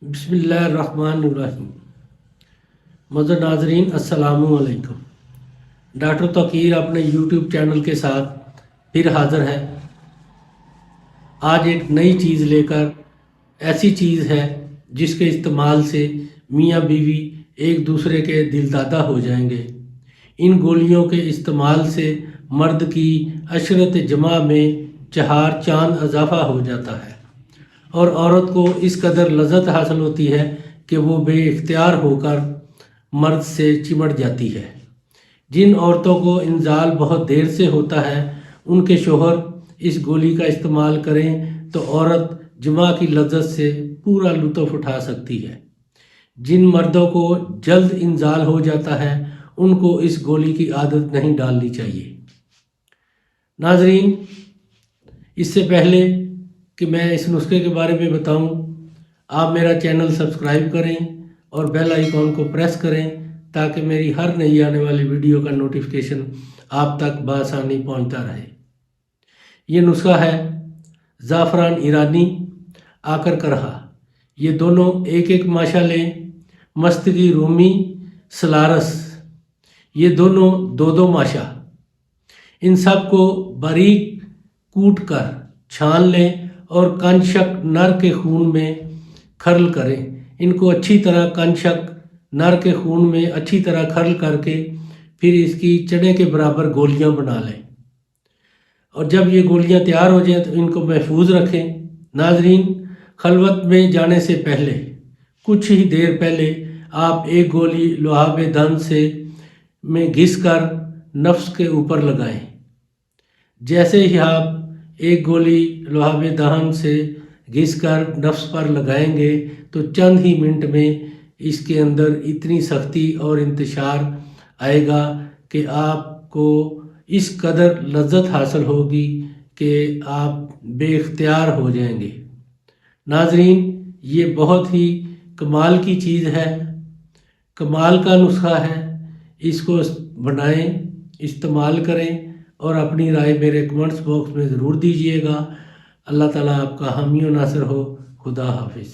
बिस्मिल्लाहिर्रहमानिर्रहीम। मज़र नाज़रीन अस्सलाम वालेकुम। डॉक्टर तौकीर अपने यूट्यूब चैनल के साथ फिर हाज़िर है। आज एक नई चीज़ लेकर, ऐसी चीज़ है जिसके इस्तेमाल से मियाँ बीवी एक दूसरे के दिलदादा हो जाएंगे। इन गोलियों के इस्तेमाल से मर्द की अशरत जमा में 4 चांद इजाफा हो जाता है और औरत को इस कदर लज़्ज़त हासिल होती है कि वो बेइख्तियार होकर मर्द से चिमट जाती है। जिन औरतों को इंजाल बहुत देर से होता है, उनके शोहर इस गोली का इस्तेमाल करें तो औरत जमा की लज़्ज़त से पूरा लुत्फ़ उठा सकती है। जिन मर्दों को जल्द इंजाल हो जाता है, उनको इस गोली की आदत नहीं डालनी चाहिए। नाज़रीन, इससे पहले कि मैं इस नुस्खे के बारे में बताऊं, आप मेरा चैनल सब्सक्राइब करें और बेल आइकॉन को प्रेस करें ताकि मेरी हर नई आने वाली वीडियो का नोटिफिकेशन आप तक बआसानी पहुंचता रहे। ये नुस्खा है ज़ाफ़रान ईरानी, आकर करहा। ये दोनों एक एक माशा लें। मस्तगी रूमी, सलारस, ये दोनों दो दो माशा। इन सब को बारीक कूट कर छान लें और कंशक नर के खून में खर्ल करें। इनको अच्छी तरह कंशक नर के खून में अच्छी तरह खर्ल करके फिर इसकी चने के बराबर गोलियां बना लें और जब ये गोलियां तैयार हो जाएं तो इनको महफूज रखें। नाजरीन, खलवत में जाने से पहले कुछ ही देर पहले आप एक गोली लुआब दहन से में घिस कर नफ्स के ऊपर लगाएं। जैसे ही आप एक गोली लुआब दहन से घिस कर नफ्स पर लगाएंगे तो चंद ही मिनट में इसके अंदर इतनी सख्ती और इंतशार आएगा कि आपको इस कदर लज़्ज़त हासिल होगी कि आप बेइख्तियार हो जाएंगे। नाजरीन, ये बहुत ही कमाल की चीज़ है, कमाल का नुस्खा है। इसको बनाएं, इस्तेमाल करें और अपनी राय मेरे कमेंट्स बॉक्स में ज़रूर दीजिएगा। अल्लाह ताला आपका हामी और नासिर हो। खुदा हाफिज़।